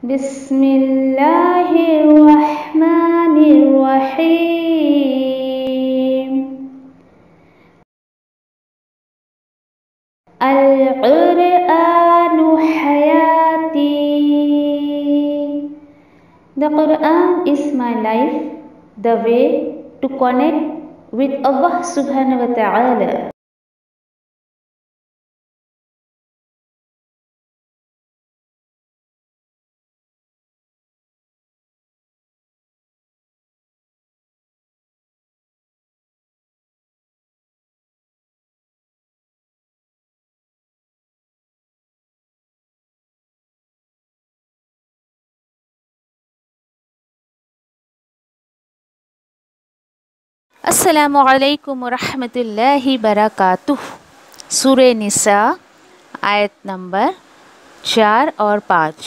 بسم الله الرحمن الرحيم. القرآن حياتي. The Quran is my life, the way to connect with Allah subhanahu wa ta'ala. السلام علیکم ورحمۃ اللہ وبرکاتہ. سورہ نساء آیت نمبر 4 اور 5.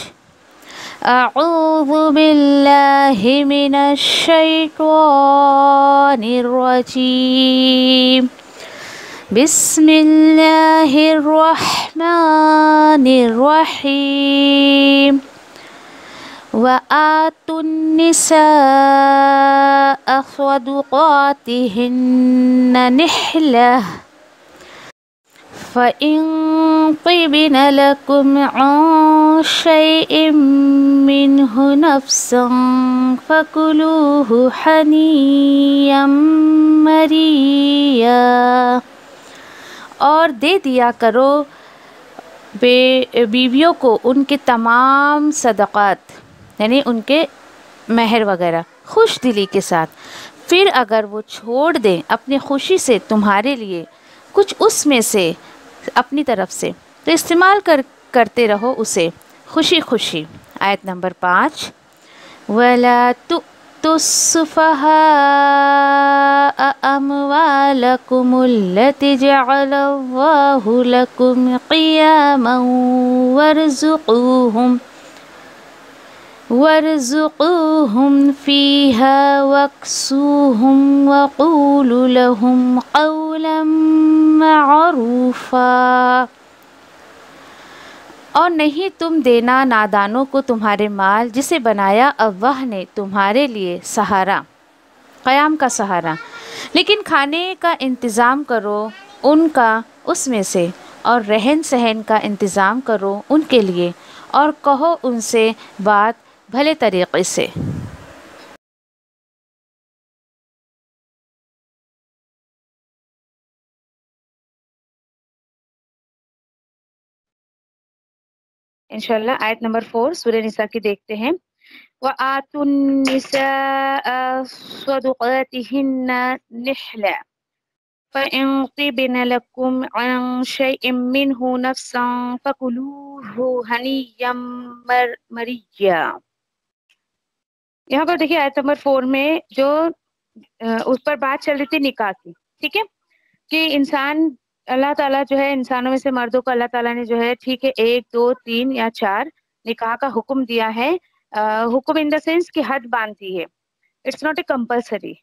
اعوذ باللہ من الشیطان الرجیم. بسم اللہ الرحمن الرحیم. وآتوا النساء صدقاتهن نحلة فإن طبن لكم عن شيء منه نفسا فكلوه هنيئا مريئا. اور دے دیا کرو بیویوں کو ان کے تمام صدقات، یعنی ان کے مہر وغیرہ، خوش دلی کے ساتھ. پھر اگر وہ چھوڑ دیں اپنی خوشی سے تمہارے لیے کچھ اس میں سے اپنی طرف سے، تو استعمال کرتے رہو اسے خوشی خوشی. آیت نمبر 5. وَلَا تُؤْتُوا السُّفَهَاءَ أَمْوَالَكُمُ الَّتِي جَعَلَ اللَّهُ لَكُمْ قِيَامًا وارزقوهم فيها واكسوهم وقولوا لهم قولا معروفا. اور نہیں تم دینا نادانوں کو تمہارے مال جسے بنایا اللہ نے تمہارے لیے سہارا، قیام کا سہارا، لیکن کھانے کا انتظام کرو ان کا اس میں سے، اور رہن سہن کا انتظام کرو ان کے لیے، اور کہو ان سے بات بھلے طریقے سے. انشاءاللہ آیت نمبر 4 سورہ نساء کی دیکھتے ہیں. وَآتُوا النِّسَاءَ صَدُقَاتِهِنَّ نِحْلَةً فَإِن طِبْنَ لَكُمْ عَن شَيْءٍ مِّنْهُ نَفْسًا فَكُلُوهُ هَنِيًّا مَرِيًّا. یہاں پر دیکھیے آیت نمبر 4 میں جو اس پر بات چل رہی تھی نکاح کی، ٹھیک ہے، کہ انسان، اللہ تعالیٰ جو ہے انسانوں میں سے مردوں کو اللہ تعالیٰ نے جو ہے ٹھیک ہے 1 2 3 یا 4 نکاح کا حکم دیا ہے. حکم ان دا سینس کی حد باندھی ہے، اٹس ناٹ اے کمپلسری.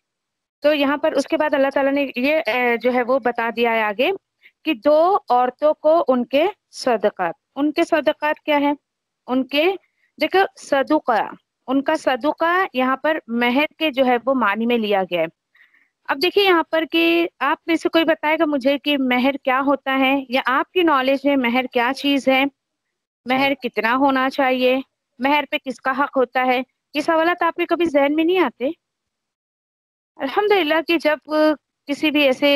تو یہاں پر اس کے بعد اللہ تعالیٰ نے یہ جو ہے وہ بتا دیا ہے آگے کہ 2 عورتوں کو ان کے صدقات کیا ہے، ان کے دیکھو صدقہ، ان کا صدقہ یہاں پر مہر کے جو ہے وہ معنی میں لیا گیا ہے. اب دیکھیے یہاں پر کہ آپ میں سے کوئی بتائے گا مجھے کہ مہر کیا ہوتا ہے، یا آپ کی نالج میں مہر کیا چیز ہے، مہر کتنا ہونا چاہیے، مہر پہ کس کا حق ہوتا ہے. یہ سوالات آپ کے کبھی ذہن میں نہیں آتے؟ الحمدللہ کہ جب کسی بھی ایسے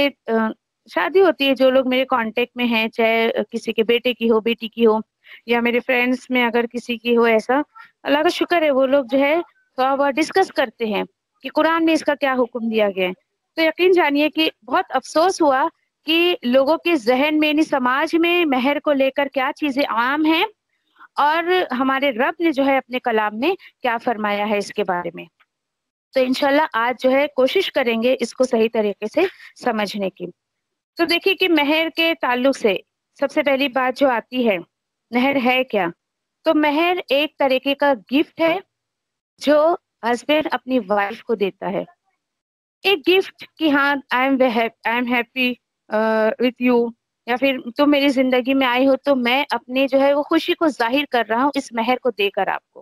شادی ہوتی ہے، جو لوگ میرے کانٹیکٹ میں ہیں، چاہے کسی کے بیٹے کی ہو، بیٹی کی ہو، یا میرے فرینڈس میں اگر کسی کی ہو، ایسا اللہ کا شکر ہے وہ لوگ جو ہے تھوڑا بہت ڈسکس کرتے ہیں کہ قرآن میں اس کا کیا حکم دیا گیا ہے. تو یقین جانیے کہ بہت افسوس ہوا کہ لوگوں کے ذہن میں، یعنی سماج میں مہر کو لے کر کیا چیزیں عام ہیں، اور ہمارے رب نے جو ہے اپنے کلام میں کیا فرمایا ہے اس کے بارے میں. تو انشاءاللہ آج جو ہے کوشش کریں گے اس کو صحیح طریقے سے سمجھنے کی. تو دیکھیے کہ مہر کے تعلق سے سب سے پہلی بات جو آتی ہے، مہر ہے کیا؟ تو مہر ایک طریقے کا گفٹ ہے جو ہسبینڈ اپنی وائف کو دیتا ہے. ایک گفٹ کہ ہاں I am happy with you, یا پھر تم میری زندگی میں آئی ہو تو میں اپنے جو ہے وہ خوشی کو ظاہر کر رہا ہوں اس مہر کو دے کر آپ کو.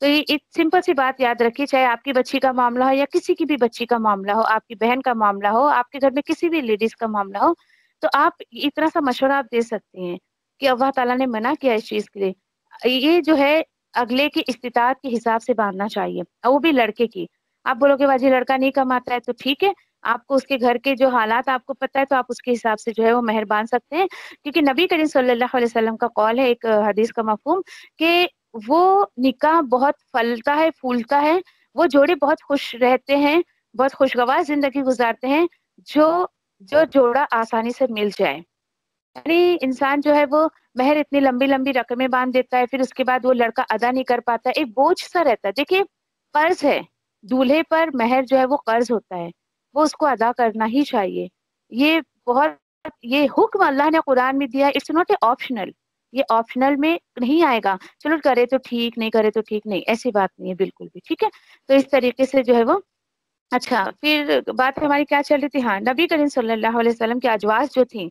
تو یہ ایک سمپل سی بات یاد رکھیے، چاہے آپ کی بچی کا معاملہ ہو یا کسی کی بھی بچی کا معاملہ ہو، آپ کی بہن کا معاملہ ہو، آپ کے گھر میں کسی بھی لیڈیز کا معاملہ ہو، تو آپ اتنا سا مشورہ آپ دے سکتے ہیں کہ اللہ تعالیٰ نے منع کیا اس چیز کے لیے، یہ جو ہے اگلے کی استطاعت کے حساب سے باندھنا چاہیے، اور وہ بھی لڑکے کی۔ آپ بولو کہ باجی لڑکا نہیں کماتا ہے تو ٹھیک ہے، آپ کو اس کے گھر کے جو حالات آپ کو پتہ ہے تو آپ اس کے حساب سے جو ہے وہ مہر باندھ سکتے ہیں، کیونکہ نبی کریم صلی اللہ علیہ وسلم کا قول ہے، ایک حدیث کا مفہوم، کہ وہ نکاح بہت پھلتا ہے پھولتا ہے، وہ جوڑے بہت خوش رہتے ہیں، بہت خوشگوار زندگی گزارتے ہیں جو جوڑا آسانی سے مل جائے۔ یعنی انسان جو ہے وہ مہر اتنی لمبی لمبی رقمیں باندھ دیتا ہے، پھر اس کے بعد وہ لڑکا ادا نہیں کر پاتا، ایک بوجھ سا رہتا ہے۔ دیکھیے قرض ہے، دولہے پر مہر جو ہے وہ قرض ہوتا ہے، وہ اس کو ادا کرنا ہی چاہیے۔ یہ بہت یہ حکم اللہ نے قرآن میں دیا، اٹس ناٹ اے آپشنل، یہ آپشنل میں نہیں آئے گا، چلو کرے تو ٹھیک نہیں کرے تو ٹھیک نہیں، ایسی بات نہیں ہے بالکل بھی، ٹھیک ہے۔ تو اس طریقے سے جو ہے وہ اچھا، پھر بات ہماری کیا چل رہی تھی؟ ہاں، نبی کریم صلی اللہ علیہ وسلم کی ازواج جو تھیں،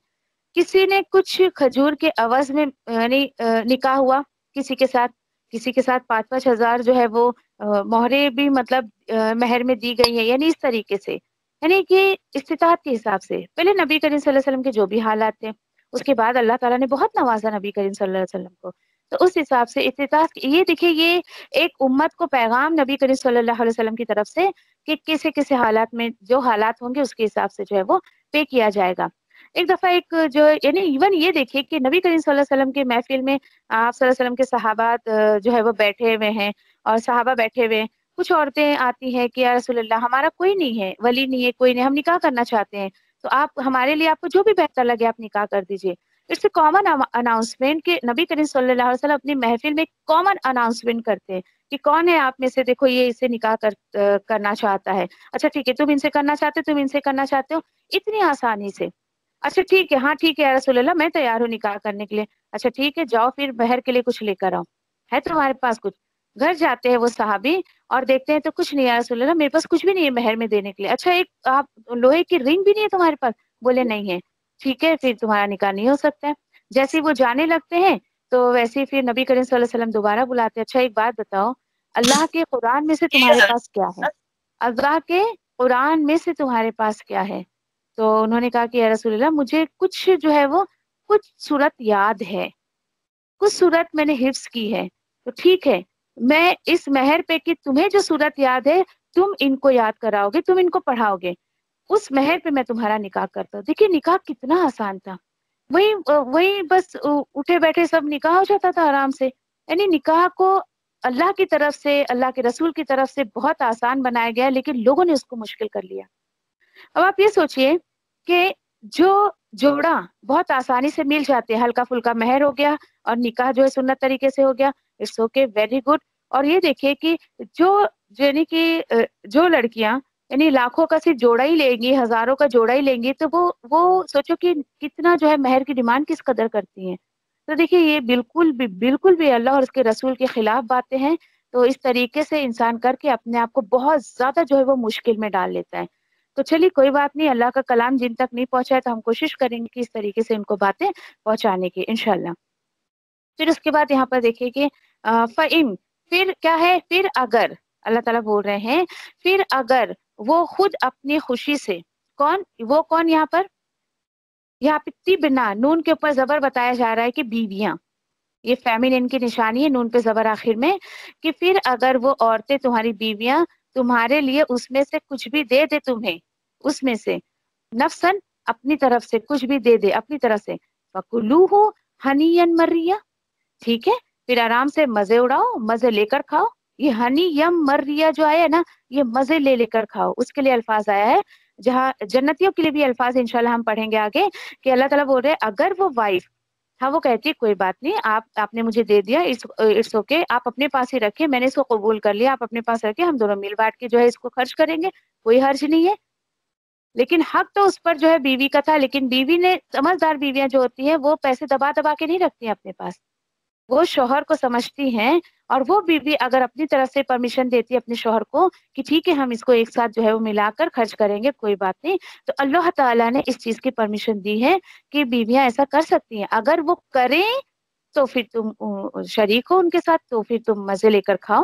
کسی نے کچھ کھجور کے عوض میں یعنی نکاح ہوا کسی کے ساتھ 5,000 جو ہے وہ مہریں بھی مطلب مہر میں دی گئی ہیں، یعنی اس طریقے سے، یعنی کہ استطاعت کے حساب سے۔ پہلے نبی کریم صلی اللہ علیہ وسلم کے جو بھی حالات تھے، اس کے بعد اللہ تعالیٰ نے بہت نوازا نبی کریم صلی اللہ علیہ وسلم کو، تو اس حساب سے استطاعت، یہ دیکھیے یہ ایک امت کو پیغام نبی کریم صلی اللہ علیہ وسلم کی طرف سے کہ کسی حالات میں جو حالات ہوں گے اس کے حساب سے جو ہے وہ پے کیا جائے گا۔ ایک دفعہ ایک جو یعنی ایون یہ دیکھیے کہ نبی کریم صلی اللہ علیہ وسلم کے محفل میں آپ صلی اللہ علیہ وسلم کے صحابات جو ہے وہ بیٹھے ہوئے ہیں، اور صحابہ بیٹھے ہوئے ہیں، کچھ عورتیں آتی ہیں کہ یا رسول اللہ ہمارا کوئی نہیں ہے، ولی نہیں ہے، کوئی نہیں، ہم نکاح کرنا چاہتے ہیں، تو آپ ہمارے لیے آپ کو جو بھی بہتر لگے آپ نکاح کر دیجئے۔ اٹس اے کامن اناؤنسمنٹ کہ نبی کریم صلی اللہ علیہ وسلم اپنی محفل میں کامن اناؤنسمنٹ کرتے ہیں کہ کون ہے آپ میں سے، دیکھو یہ اس سے نکاح کرنا چاہتا ہے، اچھا ٹھیک ہے تم ان سے کرنا چاہتے ہو، تم ان سے کرنا چاہتے ہو، اتنی آسانی سے، اچھا ٹھیک ہے، ہاں ٹھیک ہے یا رسول اللہ میں تیار ہوں نکاح کرنے کے لیے، اچھا ٹھیک ہے جاؤ پھر مہر کے لیے کچھ لے کر آؤ، ہے تمہارے پاس کچھ؟ گھر جاتے ہیں وہ صحابی اور دیکھتے ہیں تو کچھ نہیں یا رسول اللہ میرے پاس کچھ بھی نہیں ہے مہر میں دینے کے لیے، اچھا ایک آپ لوہے کی رنگ بھی نہیں ہے تمہارے پاس؟ بولے نہیں ہے، ٹھیک ہے پھر تمہارا نکاح نہیں ہو سکتا ہے۔ جیسے وہ جانے لگتے ہیں تو ویسے ہی پھر نبی کریم صلی اللہ علیہ وسلم دوبارہ بلاتے ہیں، اچھا ایک بات بتاؤ، اللہ کے قرآن میں سے تمہارے پاس کیا ہے؟ اللہ کے قرآن میں سے تمہارے پاس کیا ہے؟ تو انہوں نے کہا کہ یا رسول اللہ مجھے کچھ جو ہے وہ کچھ صورت یاد ہے، کچھ صورت میں نے حفظ کی ہے، تو ٹھیک ہے میں اس مہر پہ کہ تمہیں جو صورت یاد ہے تم ان کو یاد کراؤ گے، تم ان کو پڑھاؤ گے، اس مہر پہ میں تمہارا نکاح کرتا ہوں۔ دیکھیے نکاح کتنا آسان تھا، وہی بس اٹھے بیٹھے سب نکاح ہو جاتا تھا آرام سے، یعنی نکاح کو اللہ کی طرف سے، اللہ کے رسول کی طرف سے بہت آسان بنایا گیا، لیکن لوگوں نے اس کو مشکل کر لیا۔ اب آپ یہ سوچئے کہ جو جوڑا بہت آسانی سے مل جاتے ہیں، ہلکا پھلکا مہر ہو گیا اور نکاح جو ہے سنت طریقے سے ہو گیا، اٹس اوکے ویری گڈ۔ اور یہ دیکھیے کہ یعنی کہ جو لڑکیاں یعنی لاکھوں کا صرف جوڑا ہی لیں گی، ہزاروں کا جوڑا ہی لیں گی، تو وہ سوچو کہ کتنا جو ہے مہر کی ڈیمانڈ کس قدر کرتی ہیں۔ تو دیکھیے یہ بالکل بھی اللہ اور اس کے رسول کے خلاف باتیں ہیں، تو اس طریقے سے انسان کر کے اپنے آپ کو بہت زیادہ جو ہے وہ مشکل میں ڈال لیتا ہے۔ تو چلیے کوئی بات نہیں، اللہ کا کلام جن تک نہیں پہنچا ہے تو ہم کوشش کریں گے کہ اس طریقے سے ان کو باتیں پہنچانے کی انشاءاللہ۔ پھر اس کے بعد یہاں پر دیکھیے کہ فَإِن، پھر کیا ہے؟ پھر اگر، اللہ تعالیٰ بول رہے ہیں پھر اگر وہ خود اپنی خوشی سے، وہ کون یہاں پر طبنا، نون کے اوپر زبر بتایا جا رہا ہے کہ بیویاں، یہ فیمینن کی نشانی ہے، نون پہ زبر آخر میں، کہ پھر اگر وہ عورتیں تمہاری بیویاں تمہارے لیے اس میں سے کچھ بھی دے دے تمہیں، اس میں سے نفسن اپنی طرف سے کچھ بھی دے دے اپنی طرف سے، فَكُلُوهُ ہنیًا مَرِّیًّا، ٹھیک ہے پھر آرام سے مزے اڑاؤ، مزے لے کر کھاؤ۔ یہ ہنی یم مریا جو آیا ہے نا، یہ مزے لے کر کھاؤ، اس کے لیے الفاظ آیا ہے، جہاں جنتیوں کے لیے بھی الفاظ انشاءاللہ ہم پڑھیں گے آگے، کہ اللہ تعالیٰ بول رہے ہیں اگر وہ وائف، ہاں وہ کہتی ہے کوئی بات نہیں، آپ نے مجھے دے دیا، اٹس اوکے، آپ اپنے پاس ہی رکھیں، میں نے اس کو قبول کر لیا، آپ اپنے پاس رکھیں، ہم دونوں مل بانٹ کے جو ہے اس کو خرچ کریں گے، کوئی حرج نہیں ہے۔ لیکن حق تو اس پر جو ہے بیوی کا تھا، لیکن بیوی نے، سمجھدار بیویاں جو ہوتی ہیں وہ پیسے دبا کے نہیں رکھتی ہیں اپنے پاس، وہ شوہر کو سمجھتی ہیں، اور وہ بیوی اگر اپنی طرف سے پرمیشن دیتی ہے اپنے شوہر کو کہ ٹھیک ہے ہم اس کو ایک ساتھ جو ہے وہ ملا کر خرچ کریں گے، کوئی بات نہیں، تو اللہ تعالیٰ نے اس چیز کی پرمیشن دی ہے کہ بیویاں ایسا کر سکتی ہیں، اگر وہ کریں تو پھر تم شریک ہو ان کے ساتھ، تو پھر تم مزے لے کر کھاؤ،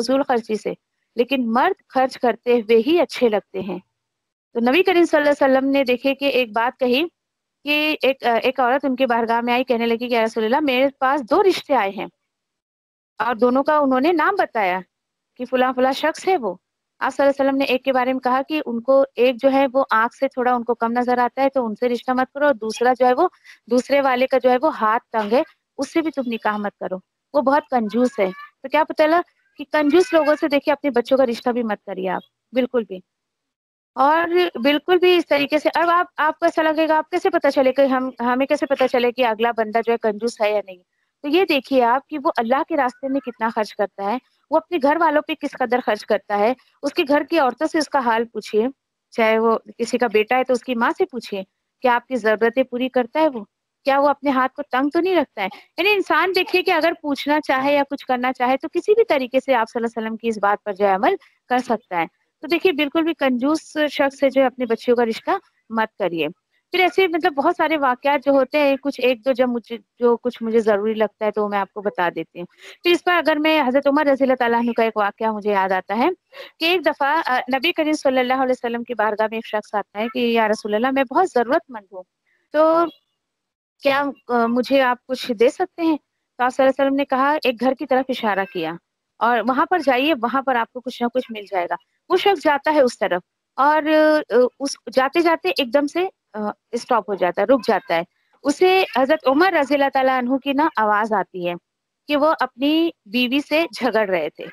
فضول خرچی سے، لیکن مرد خرچ کرتے ہوئے ہی اچھے لگتے ہیں۔ تو نبی کریم صلی اللہ علیہ وسلم نے دیکھے کہ ایک بات کہی کہ ایک عورت ان کے بارگاہ میں آئی، کہنے لگی کہ یا رسول اللہ میرے پاس 2 رشتے آئے ہیں، اور دونوں کا انہوں نے نام بتایا کہ فلاں فلاں شخص ہے وہ۔ آپ صلی اللہ علیہ وسلم نے ایک کے بارے میں کہا کہ ان کو ایک جو ہے وہ آنکھ سے تھوڑا ان کو کم نظر آتا ہے تو ان سے رشتہ مت کرو، اور دوسرا جو ہے وہ دوسرے والے کا جو ہے وہ ہاتھ تنگ ہے، اس سے بھی تم نکاح مت کرو، وہ بہت کنجوس ہے۔ تو کیا پتہ لگا کہ کنجوس لوگوں سے دیکھیے اپنے بچوں کا رشتہ بھی مت کریے آپ، بالکل بھی۔ اور بالکل بھی اس طریقے سے اب آپ کو ایسا لگے گا، آپ کیسے پتہ چلے کہ ہمیں کیسے پتہ چلے کہ اگلا بندہ جو ہے کنجوس ہے یا نہیں؟ تو یہ دیکھیے آپ کہ وہ اللہ کے راستے میں کتنا خرچ کرتا ہے، وہ اپنے گھر والوں پہ کس قدر خرچ کرتا ہے، اس کے گھر کی عورتوں سے اس کا حال پوچھیے، چاہے وہ کسی کا بیٹا ہے تو اس کی ماں سے پوچھیے کہ آپ کی ضرورتیں پوری کرتا ہے وہ، کیا وہ اپنے ہاتھ کو تنگ تو نہیں رکھتا ہے؟ یعنی انسان دیکھیے کہ اگر پوچھنا چاہے یا کچھ کرنا چاہے تو کسی بھی طریقے سے آپ صلی اللہ علیہ وسلم کی اس بات پر جو ہے عمل کر سکتا ہے۔ تو دیکھیے بالکل بھی کنجوس شخص سے جو ہے اپنے بچیوں کا رشتہ مت کریے۔ پھر ایسے مطلب بہت سارے واقعات جو ہوتے ہیں، کچھ ایک دو جو کچھ مجھے ضروری لگتا ہے تو میں آپ کو بتا دیتی ہوں۔ پھر اس پر اگر میں حضرت عمر رضی اللہ تعالیٰ عنہ کا ایک واقعہ مجھے یاد آتا ہے کہ ایک دفعہ نبی کریم صلی اللہ علیہ وسلم کی بارگاہ میں ایک شخص آتا ہے کہ یا رسول اللہ میں بہت ضرورت مند ہوں، تو کیا مجھے آپ کچھ دے سکتے ہیں؟ تو آپ صلی اللہ علیہ وسلم نے کہا، ایک گھر کی طرف اشارہ کیا اور وہاں پر جائیے، وہاں پر آپ کو کچھ نہ کچھ مل جائے گا۔ وہ شخص جاتا ہے اس طرف اور اس جاتے جاتے ایک دم سے اسٹاپ ہو جاتا ہے، رک جاتا ہے۔ اسے حضرت عمر رضی اللہ تعالیٰ عنہ کی نا آواز آتی ہے کہ وہ اپنی بیوی سے جھگڑ رہے تھے،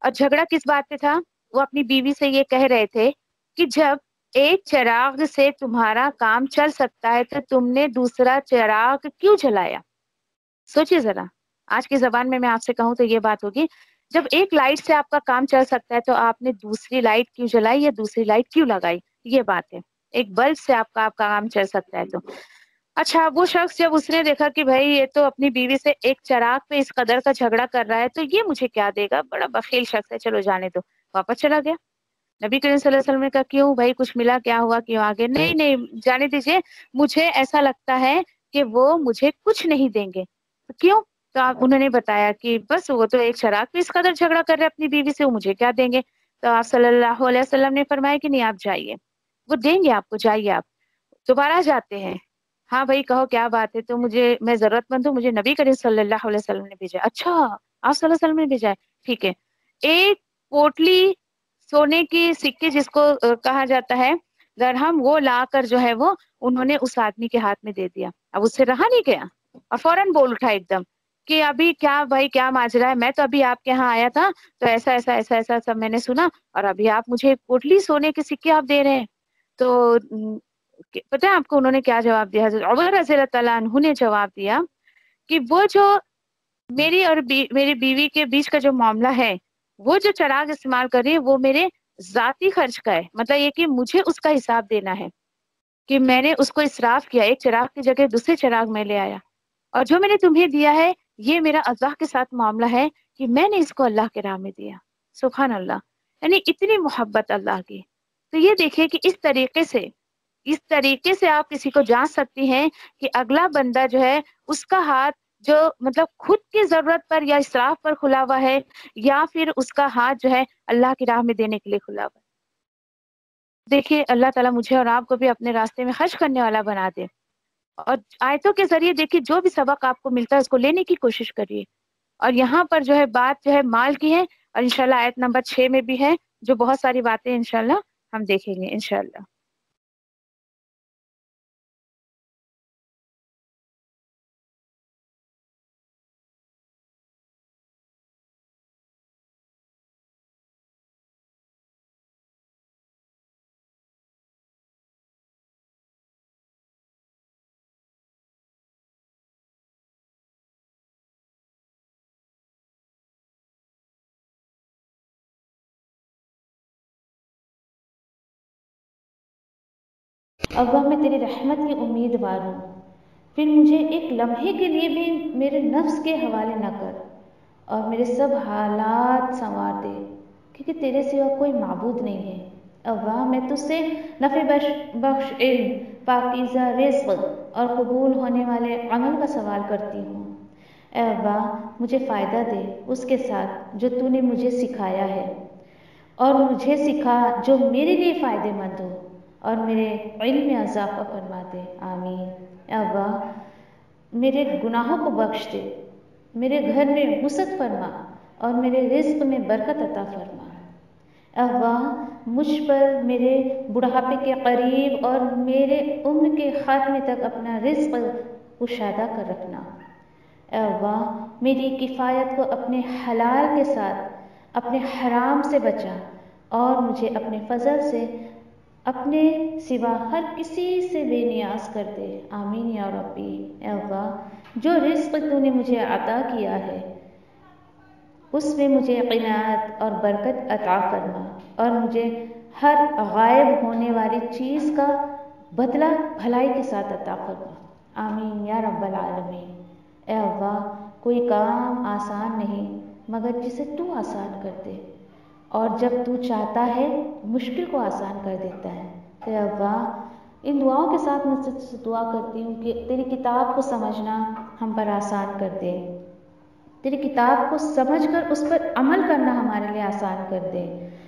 اور جھگڑا کس بات پہ تھا؟ وہ اپنی بیوی سے یہ کہہ رہے تھے کہ جب ایک چراغ سے تمہارا کام چل سکتا ہے تو تم نے دوسرا چراغ کیوں جلایا؟ سوچئے ذرا، آج کی زبان میں آپ سے کہوں تو یہ بات ہوگی، جب ایک لائٹ سے آپ کا کام چل سکتا ہے تو آپ نے دوسری لائٹ کیوں جلائی یا دوسری لائٹ کیوں لگائی؟ یہ بات ہے، ایک بلب سے آپ کا کام چل سکتا ہے تو۔ اچھا، وہ شخص جب اس نے دیکھا کہ بھائی یہ تو اپنی بیوی سے ایک چراغ پہ اس قدر کا جھگڑا کر رہا ہے تو یہ مجھے کیا دے گا، بڑا بخیل شخص ہے، چلو جانے دو، واپس چلا گیا۔ نبی کریم صلی اللہ علیہ وسلم نے کہا کیوں بھائی، کچھ ملا، کیا ہوا، کیوں آگے؟ نہیں نہیں، جانے دیجیے، مجھے ایسا لگتا ہے کہ وہ مجھے کچھ نہیں دیں گے۔ کیوں؟ تو انہوں نے بتایا کہ بس وہ تو ایک چراغ پہ اس قدر جھگڑا کر رہے اپنی بیوی سے، وہ مجھے کیا دیں گے؟ تو آپ صلی اللہ علیہ وسلم نے فرمایا کہ نہیں، آپ جائیے، وہ دیں گے آپ کو، جائیے۔ آپ دوبارہ جاتے ہیں، ہاں بھائی کہو کیا بات ہے؟ تو میں ضرورت مند ہوں، مجھے نبی کریم صلی اللہ علیہ وسلم نے بھیجا۔ اچھا، آپ صلی اللہ علیہ وسلم نے بھیجا ہے، ٹھیک ہے۔ ایک پوٹلی سونے کی سکے جس کو کہا جاتا ہے درہم، وہ لا کر جو ہے وہ انہوں نے اس آدمی کے ہاتھ میں دے دیا۔ اب اس سے رہا نہیں گیا اور فوراً بول اٹھا ایک دم کہ ابھی کیا بھائی، کیا ماجرا ہے؟ میں تو ابھی آپ کے یہاں آیا تھا تو ایسا ایسا ایسا ایسا سب میں نے سنا، اور ابھی آپ مجھے ایک پوٹلی سونے کے سکے آپ دے رہے ہیں۔ تو پتہ ہے آپ کو انہوں نے کیا جواب دیا؟ حضرت عمر رضی اللہ تعالیٰ عنہ نے جواب دیا کہ وہ جو میری اور میری بیوی کے بیچ کا جو معاملہ ہے، وہ جو چراغ استعمال کر رہی ہے وہ میرے ذاتی خرچ کا ہے، مطلب یہ کہ مجھے اس کا حساب دینا ہے کہ میں نے اس کو اسراف کیا، ایک چراغ کی جگہ دوسرے چراغ میں لے آیا، اور جو میں نے تمہیں دیا ہے یہ میرا اللہ کے ساتھ معاملہ ہے کہ میں نے اس کو اللہ کے راہ میں دیا۔ سبحان اللہ، یعنی اتنی محبت اللہ کی۔ تو یہ دیکھیے کہ اس طریقے سے آپ کسی کو جان سکتی ہیں کہ اگلا بندہ جو ہے اس کا ہاتھ جو مطلب خود کی ضرورت پر یا اسراف پر کھلا ہوا ہے، یا پھر اس کا ہاتھ جو ہے اللہ کی راہ میں دینے کے لیے کھلا ہوا ہے۔ دیکھیے اللہ تعالیٰ مجھے اور آپ کو بھی اپنے راستے میں خرچ کرنے والا بنا دے، اور آیتوں کے ذریعے دیکھیے جو بھی سبق آپ کو ملتا ہے اس کو لینے کی کوشش کریے۔ اور یہاں پر جو ہے بات جو ہے مال کی ہے، اور انشاءاللہ آیت نمبر 6 میں بھی ہے، جو بہت ساری باتیں انشاءاللہ ہم دیکھیں گے انشاءاللہ۔ اللہ میں تیری رحمت کی امیدوار ہوں، پھر مجھے ایک لمحے کے لیے بھی میرے نفس کے حوالے نہ کر، اور میرے سب حالات سنوار دے، کیونکہ تیرے سوا کوئی معبود نہیں ہے۔ اللہ میں تجھ سے نفع بخش علم، پاکیزہ رزق اور قبول ہونے والے عمل کا سوال کرتی ہوں۔ اے ابا مجھے فائدہ دے اس کے ساتھ جو تو نے مجھے سکھایا ہے، اور مجھے سکھا جو میرے لیے فائدہ مند ہو، اور میرے علم میں اضافہ فرما دے، آمین۔ اے ابا میرے گناہوں کو بخش دے، میرے گھر میں وسعت فرما اور میرے رزق میں برکت عطا فرما۔ اے ابا مجھ پر میرے بڑھاپے کے قریب اور میرے عمر کے خاتمے تک اپنا رزق کشادہ کر رکھنا۔ اے ابا میری کفایت کو اپنے حلال کے ساتھ اپنے حرام سے بچا، اور مجھے اپنے فضل سے اپنے سوا ہر کسی سے بے نیاز کر دے، آمین یا ربی۔ اے ابا جو رزق تو نے مجھے عطا کیا ہے اس میں مجھے قناعت اور برکت عطا فرما، اور مجھے ہر غائب ہونے والی چیز کا بدلہ بھلائی کے ساتھ عطا فرما، آمین یا رب العالمین۔ اے ابا کوئی کام آسان نہیں مگر جسے تو آسان کر دے، اور جب تو چاہتا ہے مشکل کو آسان کر دیتا ہے۔ اے ابا ان دعاؤں کے ساتھ میں تجھ سے دعا کرتی ہوں کہ تیری کتاب کو سمجھنا ہم پر آسان کر دے، تیری کتاب کو سمجھ کر اس پر عمل کرنا ہمارے لیے آسان کر دے،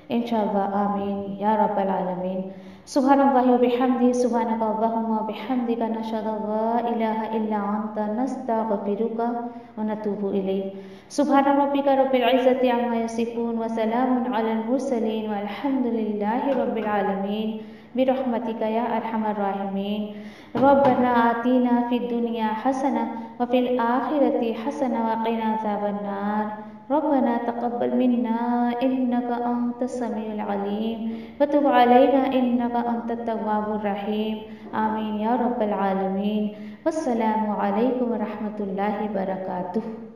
انشاءاللہ آمین یا رب العالمین۔ سبحان اللہ و بحمدہ، سبحانک اللہم و بحمدک، نشہد ان لا الہ الا انت، نستغفرک و نتوب الیک۔ سبحان ربک رب العزۃ عما یصفون وسلام علی المرسلین والحمد للہ رب العالمین، برحمتک یا ارحم الراحمین۔ ربنا آتینا فی الدنیا حسنہ وفی الآخرۃ حسنہ وقنا عذاب النار۔ ربنا تقبل منا انک انت السمیع العلیم وتب علینا انک انت التواب الرحیم، آمین یا رب العالمین۔ والسلام علیکم ورحمۃ اللہ وبرکاتہ۔